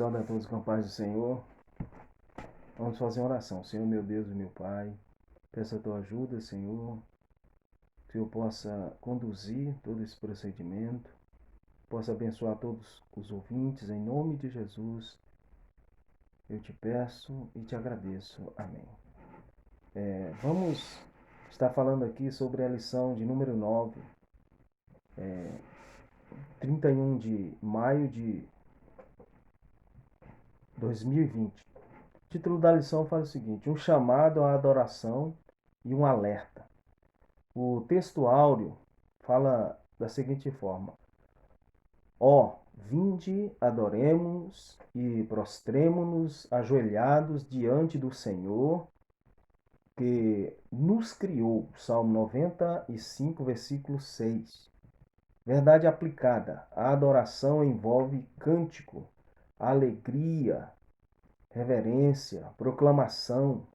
Saúde a todos com a paz do Senhor. Vamos fazer uma oração. Senhor, meu Deus e meu Pai, peço a tua ajuda, Senhor, que eu possa conduzir todo esse procedimento, possa abençoar todos os ouvintes, em nome de Jesus. Eu te peço e te agradeço. Amém. Vamos estar falando aqui sobre a lição de número 9, 31 de maio de 2020. O título da lição fala o seguinte: um chamado à adoração e um alerta. O texto áureo fala da seguinte forma: Ó, vinde, adoremos e prostremo-nos ajoelhados diante do Senhor, que nos criou. Salmo 95, versículo 6. Verdade aplicada. A adoração envolve cântico, alegria, reverência, proclamação,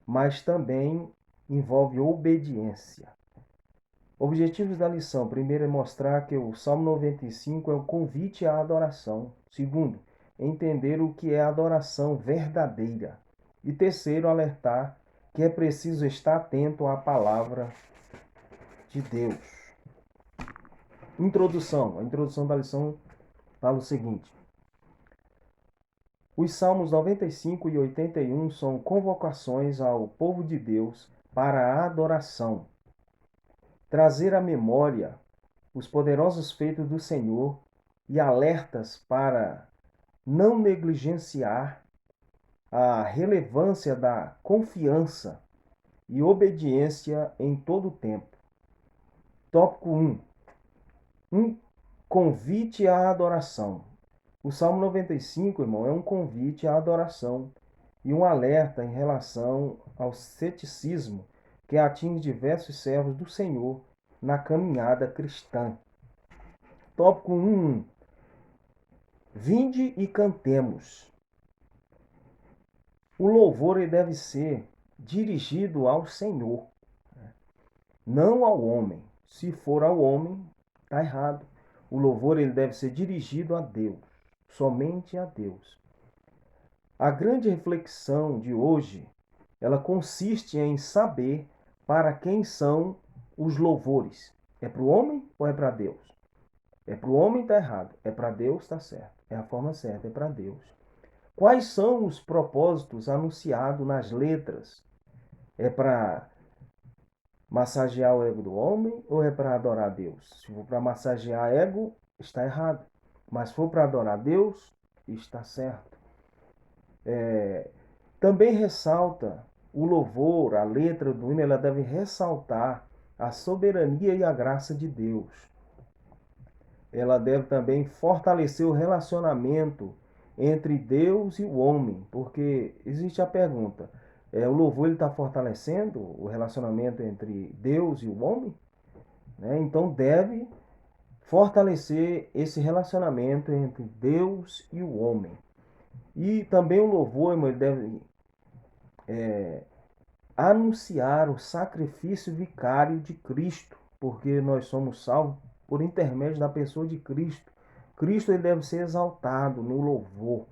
mas também envolve obediência. Objetivos da lição. Primeiro é mostrar que o Salmo 95 é o convite à adoração. Segundo, entender o que é adoração verdadeira. E terceiro, alertar que é preciso estar atento à palavra de Deus. Introdução. A introdução da lição fala o seguinte: os Salmos 95 e 81 são convocações ao povo de Deus para a adoração. Trazer à memória os poderosos feitos do Senhor e alertas para não negligenciar a relevância da confiança e obediência em todo o tempo. Tópico 1. Um convite à adoração. O Salmo 95, irmão, é um convite à adoração e um alerta em relação ao ceticismo que atinge diversos servos do Senhor na caminhada cristã. Tópico 1. Vinde e cantemos. O louvor ele deve ser dirigido ao Senhor, não ao homem. Se for ao homem, está errado. O louvor ele deve ser dirigido a Deus, somente a Deus. A grande reflexão de hoje, ela consiste em saber para quem são os louvores. É para o homem ou é para Deus? É para o homem, está errado. É para Deus, está certo. É a forma certa, é para Deus. Quais são os propósitos anunciados nas letras? É para massagear o ego do homem ou é para adorar a Deus? Se for para massagear ego, está errado. Mas se for para adorar a Deus, está certo. Também ressalta o louvor, a letra do hino, ela deve ressaltar a soberania e a graça de Deus. Ela deve também fortalecer o relacionamento entre Deus e o homem, porque existe a pergunta: o louvor está fortalecendo o relacionamento entre Deus e o homem? Então deve fortalecer esse relacionamento entre Deus e o homem. E também o louvor, irmão, ele deve anunciar o sacrifício vicário de Cristo, porque nós somos salvos por intermédio da pessoa de Cristo. Cristo ele deve ser exaltado no louvor.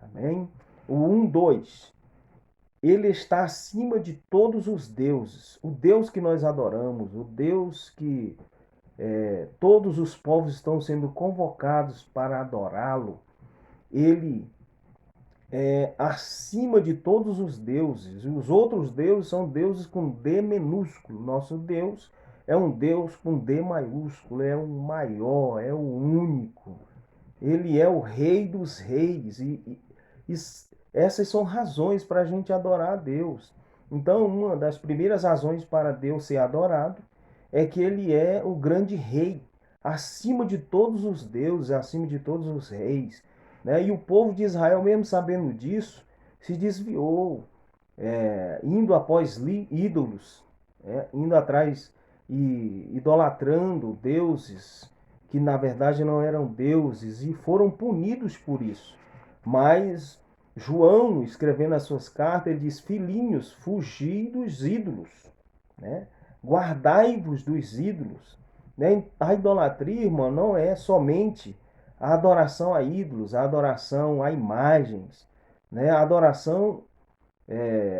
Amém? O 1:2. Ele está acima de todos os deuses. O Deus que nós adoramos, o Deus que todos os povos estão sendo convocados para adorá-lo. Ele é acima de todos os deuses. Os outros deuses são deuses com D minúsculo. Nosso Deus é um Deus com D maiúsculo, é o maior, é o único. Ele é o Rei dos Reis. E essas são razões para a gente adorar a Deus. Então, uma das primeiras razões para Deus ser adorado é que ele é o grande rei, acima de todos os deuses, acima de todos os reis. E o povo de Israel, mesmo sabendo disso, se desviou, indo após ídolos, indo atrás e idolatrando deuses que na verdade não eram deuses, e foram punidos por isso. Mas João, escrevendo as suas cartas, ele diz: filhinhos, fugi dos ídolos, guardai-vos dos ídolos. A idolatria, irmão, não é somente A adoração a ídolos, a adoração a imagens, né? A adoração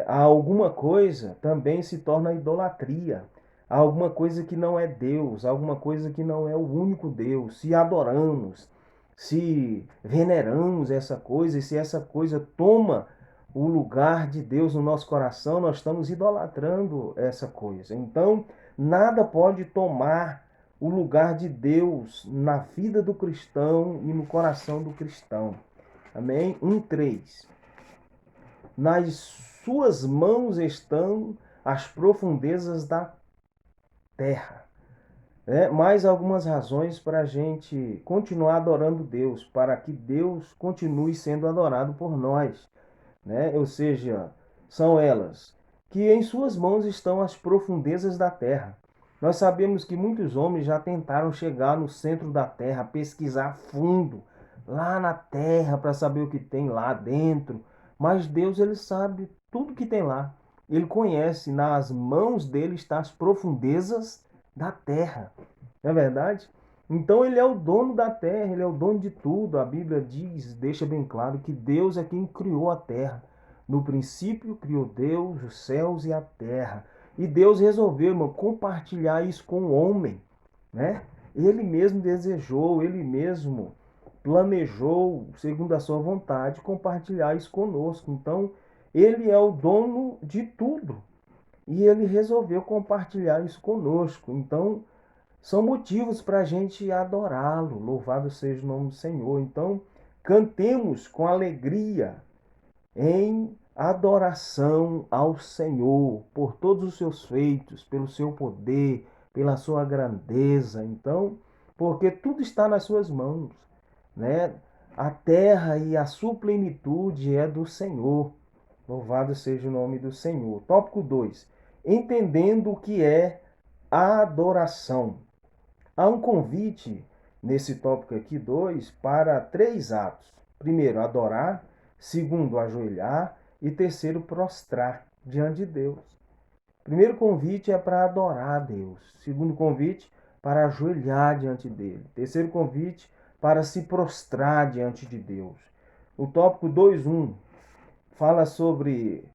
a alguma coisa também se torna idolatria. A alguma coisa que não é Deus, alguma coisa que não é o único Deus. Se adoramos, se veneramos essa coisa, e se essa coisa toma o lugar de Deus no nosso coração, nós estamos idolatrando essa coisa. Então, nada pode tomar o lugar de Deus na vida do cristão e no coração do cristão. Amém? 1:3. Nas suas mãos estão as profundezas da terra. Mais algumas razões para a gente continuar adorando Deus, para que Deus continue sendo adorado por nós. Ou seja, são elas que em suas mãos estão as profundezas da terra. Nós sabemos que muitos homens já tentaram chegar no centro da terra, pesquisar a fundo, lá na terra, para saber o que tem lá dentro. Mas Deus, ele sabe tudo que tem lá. Ele conhece, nas mãos dele estão as profundezas da terra. Não é verdade? Então ele é o dono da terra, ele é o dono de tudo. A Bíblia diz, deixa bem claro que Deus é quem criou a terra. No princípio criou Deus os céus e a terra. E Deus resolveu, irmão, compartilhar isso com o homem, né? Ele mesmo desejou, ele mesmo planejou, segundo a sua vontade, compartilhar isso conosco. Então, ele é o dono de tudo. E ele resolveu compartilhar isso conosco. Então, são motivos para a gente adorá-lo. Louvado seja o nome do Senhor. Então, cantemos com alegria em adoração ao Senhor por todos os seus feitos, pelo seu poder, pela sua grandeza. Então, porque tudo está nas suas mãos, né? A terra e a sua plenitude é do Senhor. Louvado seja o nome do Senhor. Tópico 2. Entendendo o que é a adoração. Há um convite nesse tópico aqui 2 para 3 atos. Primeiro, adorar. Segundo, ajoelhar. E terceiro, prostrar diante de Deus. Primeiro convite é para adorar a Deus. Segundo convite, para ajoelhar diante dele. Terceiro convite, para se prostrar diante de Deus. O tópico 2:1 fala sobre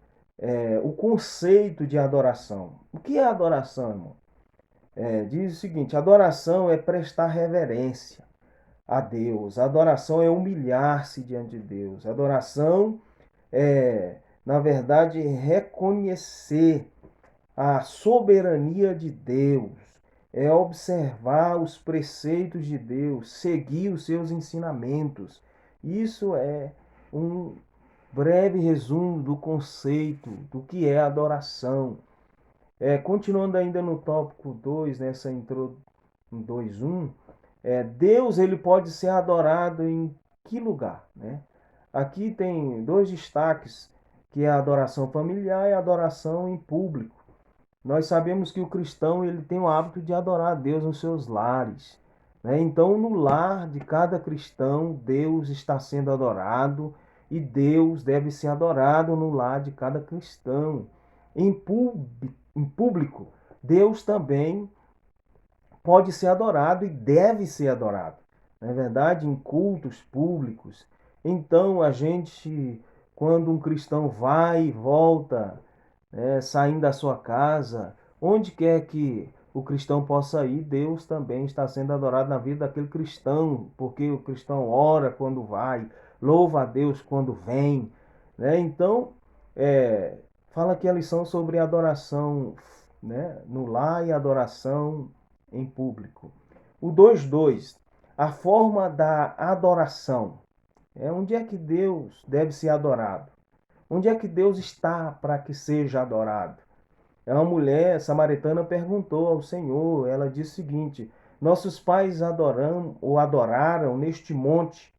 o conceito de adoração. O que é adoração, irmão? Diz o seguinte: adoração é prestar reverência a Deus. Adoração é humilhar-se diante de Deus. Adoração é, na verdade, reconhecer a soberania de Deus. É observar os preceitos de Deus, seguir os seus ensinamentos. Isso é um breve resumo do conceito do que é adoração. Continuando ainda no tópico 2, nessa intro 2:1, Deus ele pode ser adorado em que lugar, né? Aqui tem dois destaques, que é a adoração familiar e a adoração em público. Nós sabemos que o cristão ele tem o hábito de adorar a Deus nos seus lares, né? Então, no lar de cada cristão, Deus está sendo adorado e Deus deve ser adorado no lar de cada cristão. Em público, Deus também pode ser adorado e deve ser adorado. Não é verdade? Em cultos públicos. Então, a gente, quando um cristão vai e volta, saindo da sua casa, onde quer que o cristão possa ir, Deus também está sendo adorado na vida daquele cristão, porque o cristão ora quando vai, louva a Deus quando vem, né? Então, fala aqui a lição sobre adoração, né, no lar e adoração em público. O 2:2, a forma da adoração. Onde é que Deus deve ser adorado? Onde é que Deus está para que seja adorado? Uma mulher samaritana perguntou ao Senhor, ela disse o seguinte: nossos pais adoraram neste monte,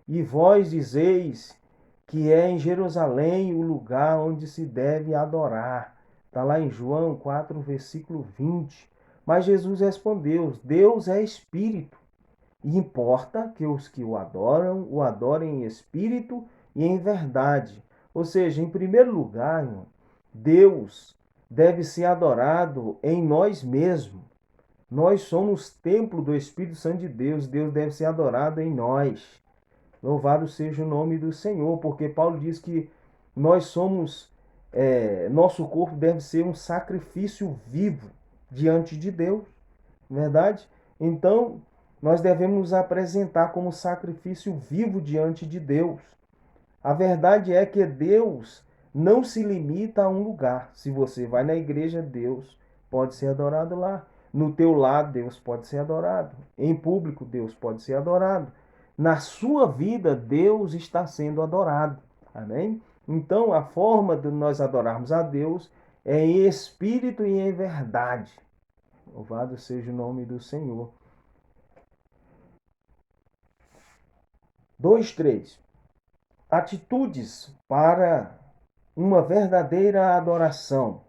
e vós dizeis que é em Jerusalém o lugar onde se deve adorar. Está lá em João 4, versículo 20. Mas Jesus respondeu: Deus é espírito, e importa que os que o adorem em espírito e em verdade. Ou seja, em primeiro lugar, irmão, Deus deve ser adorado em nós mesmos, Nós somos templo do Espírito Santo de Deus. Deus deve ser adorado em nós. Louvado seja o nome do Senhor, porque Paulo diz que nós somos, nosso corpo deve ser um sacrifício vivo diante de Deus, não é verdade? Então, nós devemos nos apresentar como sacrifício vivo diante de Deus. A verdade é que Deus não se limita a um lugar. Se você vai na igreja, Deus pode ser adorado lá. No teu lar, Deus pode ser adorado. Em público, Deus pode ser adorado. Na sua vida, Deus está sendo adorado. Amém? Então, a forma de nós adorarmos a Deus é em espírito e em verdade. Louvado seja o nome do Senhor. 2:3. Atitudes para uma verdadeira adoração.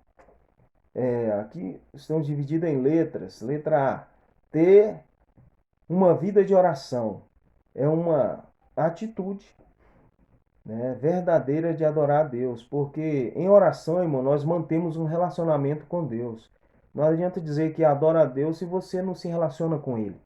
Aqui estão divididas em letras. Letra A. Ter uma vida de oração. É uma atitude, né, verdadeira de adorar a Deus. Porque em oração, irmão, nós mantemos um relacionamento com Deus. Não adianta dizer que adora a Deus se você não se relaciona com Ele.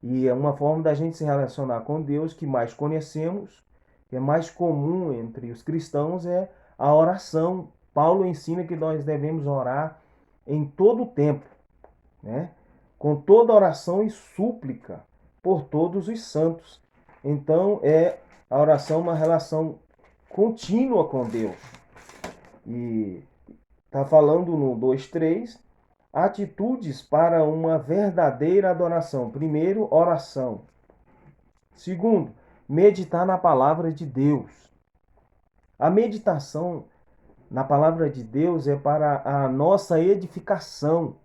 E é uma forma da gente se relacionar com Deus que mais conhecemos, que é mais comum entre os cristãos, é a oração. Paulo ensina que nós devemos orar em todo o tempo, né? Com toda oração e súplica por todos os santos. Então, a oração uma relação contínua com Deus. E está falando no 2:3, atitudes para uma verdadeira adoração. Primeiro, oração. Segundo, meditar na palavra de Deus. A meditação na palavra de Deus é para a nossa edificação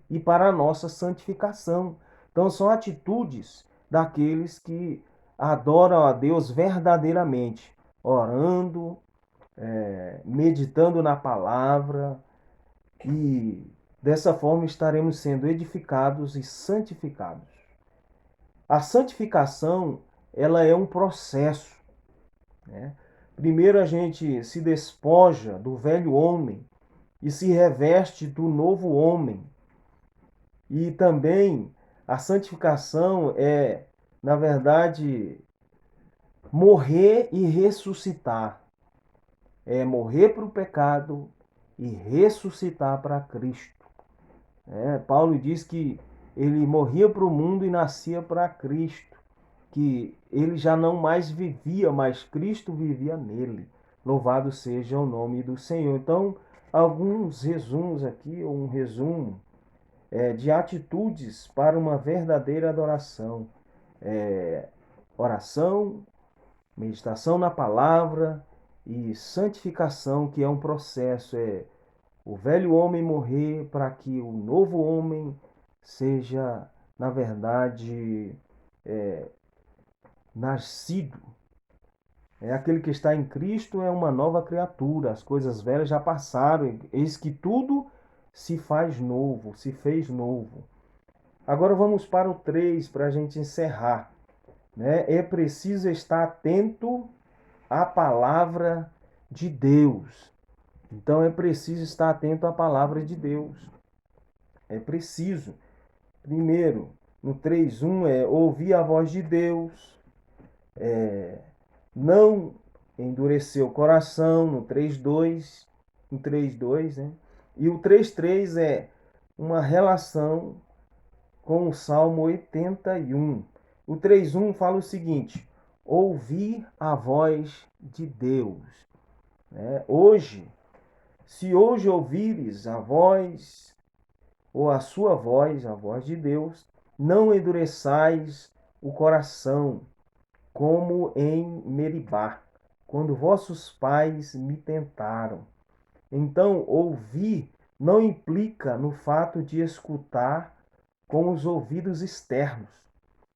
e para a nossa santificação. Então, são atitudes daqueles que adoram a Deus verdadeiramente, orando, meditando na palavra, e dessa forma estaremos sendo edificados e santificados. A santificação, ela é um processo, né? Primeiro a gente se despoja do velho homem e se reveste do novo homem. E também a santificação é, na verdade, morrer e ressuscitar. É morrer para o pecado e ressuscitar para Cristo. Paulo diz que ele morria para o mundo e nascia para Cristo. Que ele já não mais vivia, mas Cristo vivia nele. Louvado seja o nome do Senhor. Então, alguns resumos aqui, ou um resumo de atitudes para uma verdadeira adoração. Oração, meditação na palavra e santificação, que é um processo. O velho homem morrer para que o novo homem seja, na verdade, nascido. Aquele que está em Cristo é uma nova criatura. As coisas velhas já passaram. Eis que tudo se faz novo, se fez novo. Agora vamos para o 3, para a gente encerrar. É preciso estar atento à palavra de Deus. Então é preciso estar atento à palavra de Deus. É preciso. Primeiro, no 3:1 é ouvir a voz de Deus. Não endurecer o coração, no 3:2, no 3:2, né? E o 3:3 é uma relação com o Salmo 81. O 3:1 fala o seguinte: ouvir a voz de Deus. Hoje, se hoje ouvires a voz, ou a sua voz, a voz de Deus, não endureçais o coração, como em Meribá, quando vossos pais me tentaram. Então, ouvir não implica no fato de escutar com os ouvidos externos,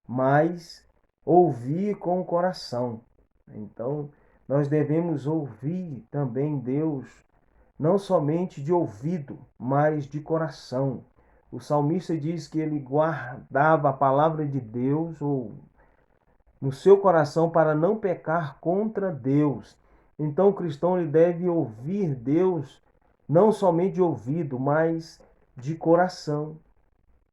mas ouvir com o coração. Então, nós devemos ouvir também Deus, não somente de ouvido, mas de coração. O salmista diz que ele guardava a palavra de Deus ou no seu coração para não pecar contra Deus. Então o cristão ele deve ouvir Deus não somente de ouvido, mas de coração.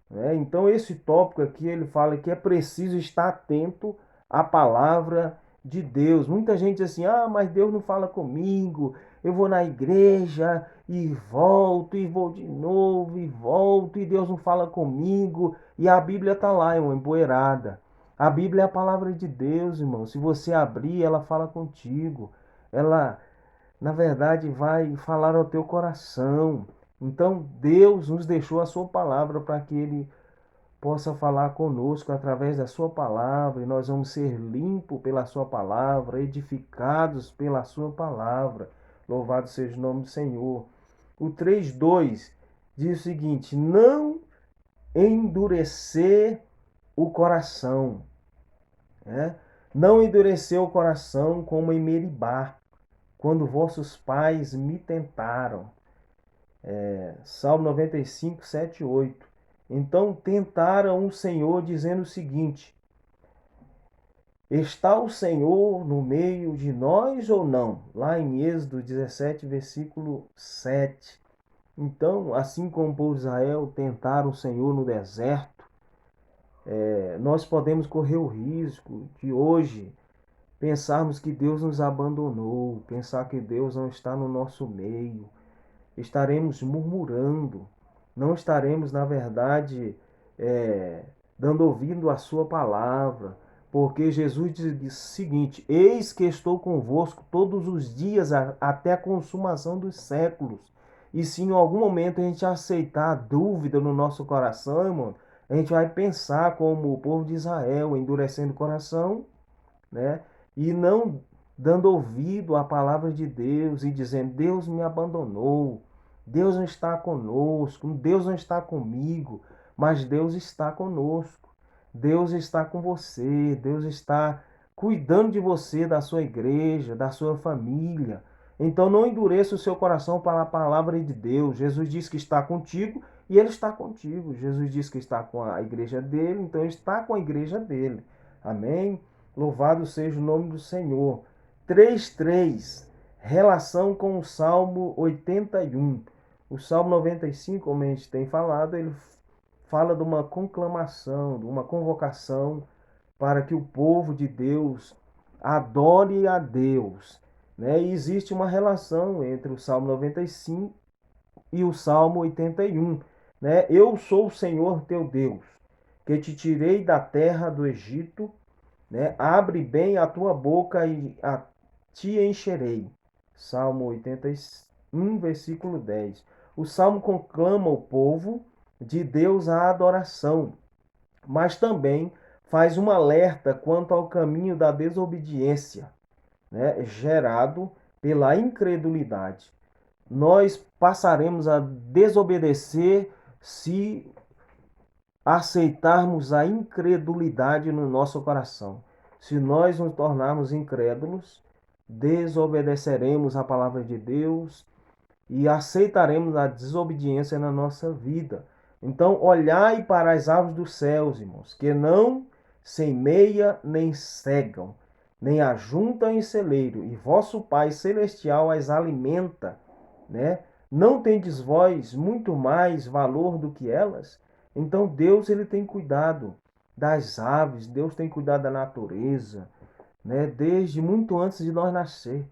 né? Então, esse tópico aqui, ele fala que é preciso estar atento à palavra de Deus. Muita gente diz assim, mas Deus não fala comigo, eu vou na igreja e vou de novo, e volto, e Deus não fala comigo, e a Bíblia está lá, irmão, empoeirada. A Bíblia é a palavra de Deus, irmão. Se você abrir, ela fala contigo. Ela, na verdade, vai falar ao teu coração. Então, Deus nos deixou a sua palavra para que ele possa falar conosco através da sua palavra, e nós vamos ser limpos pela sua palavra, edificados pela sua palavra. Louvado seja o nome do Senhor. O 3:2 diz o seguinte: não endurecer o coração, né? Não endurecer o coração como em Meribá, quando vossos pais me tentaram. Salmo 95, 7 e 8. Então tentaram o Senhor, dizendo o seguinte: está o Senhor no meio de nós ou não? Lá em Êxodo 17, versículo 7. Então, assim como o povo de Israel tentaram o Senhor no deserto, nós podemos correr o risco de hoje pensarmos que Deus nos abandonou, pensar que Deus não está no nosso meio. Estaremos murmurando, não estaremos, na verdade, é, dando ouvido à sua palavra, porque Jesus disse o seguinte: eis que estou convosco todos os dias até a consumação dos séculos. E se em algum momento a gente aceitar a dúvida no nosso coração, irmão, a gente vai pensar como o povo de Israel, endurecendo o coração, né? E não dando ouvido à palavra de Deus e dizendo: Deus me abandonou, Deus não está conosco, Deus não está comigo, mas Deus está conosco. Deus está com você, Deus está cuidando de você, da sua igreja, da sua família. Então não endureça o seu coração para a palavra de Deus. Jesus disse que está contigo e ele está contigo. Jesus disse que está com a igreja dele, então ele está com a igreja dele. Amém? Louvado seja o nome do Senhor. 3:3. Relação com o Salmo 81. O Salmo 95, como a gente tem falado, ele fala de uma conclamação, de uma convocação para que o povo de Deus adore a Deus, né? E existe uma relação entre o Salmo 95 e o Salmo 81, né? Eu sou o Senhor teu Deus, que te tirei da terra do Egito, né? Abre bem a tua boca e a te encherei. Salmo 81, versículo 10. O salmo conclama o povo de Deus à adoração, mas também faz um alerta quanto ao caminho da desobediência, né? Gerado pela incredulidade. Nós passaremos a desobedecer se aceitarmos a incredulidade no nosso coração. Se nós nos tornarmos incrédulos, desobedeceremos a palavra de Deus e aceitaremos a desobediência na nossa vida. Então, olhai para as aves dos céus, irmãos, que não semeia nem cegam, nem ajuntam em celeiro, e vosso Pai celestial as alimenta, né? Não tendes vós muito mais valor do que elas? Então Deus ele tem cuidado das aves, Deus tem cuidado da natureza, né? Desde muito antes de nós nascer.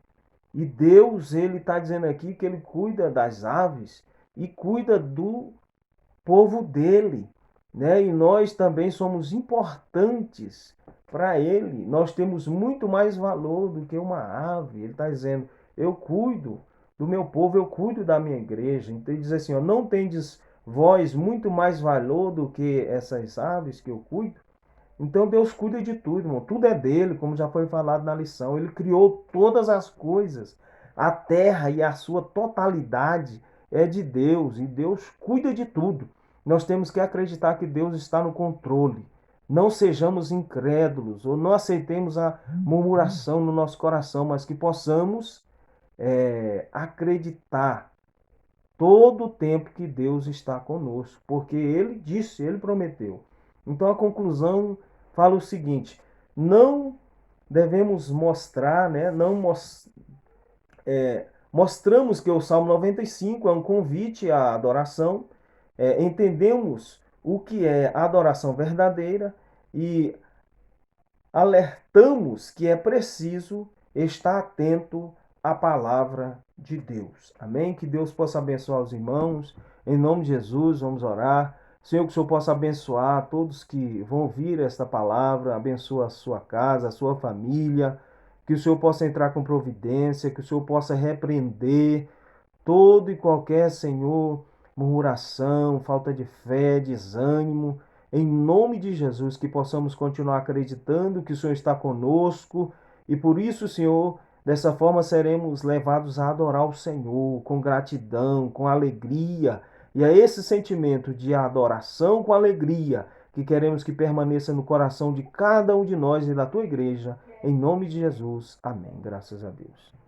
E Deus ele está dizendo aqui que ele cuida das aves e cuida do povo dele, né? E nós também somos importantes para ele. Nós temos muito mais valor do que uma ave. Ele está dizendo: eu cuido do meu povo, eu cuido da minha igreja. Então ele diz assim: ó, não tendes vós muito mais valor do que essas aves que eu cuido? Então Deus cuida de tudo, irmão. Tudo é dele, como já foi falado na lição. Ele criou todas as coisas. A terra e a sua totalidade é de Deus e Deus cuida de tudo. Nós temos que acreditar que Deus está no controle. Não sejamos incrédulos ou não aceitemos a murmuração no nosso coração, mas que possamos acreditar todo o tempo que Deus está conosco, porque Ele disse, Ele prometeu. Então a conclusão fala o seguinte: não devemos mostrar, né? Não mostramos que o Salmo 95 é um convite à adoração, entendemos o que é adoração verdadeira e alertamos que é preciso estar atento à palavra de Deus. Amém? Que Deus possa abençoar os irmãos. Em nome de Jesus, vamos orar. Senhor, que o Senhor possa abençoar todos que vão ouvir esta palavra, abençoa a sua casa, a sua família, que o Senhor possa entrar com providência, que o Senhor possa repreender todo e qualquer, Senhor, murmuração, falta de fé, desânimo, em nome de Jesus, que possamos continuar acreditando que o Senhor está conosco e por isso, Senhor, dessa forma seremos levados a adorar o Senhor com gratidão, com alegria. E é esse sentimento de adoração com alegria que queremos que permaneça no coração de cada um de nós e da tua igreja. Em nome de Jesus. Amém. Graças a Deus.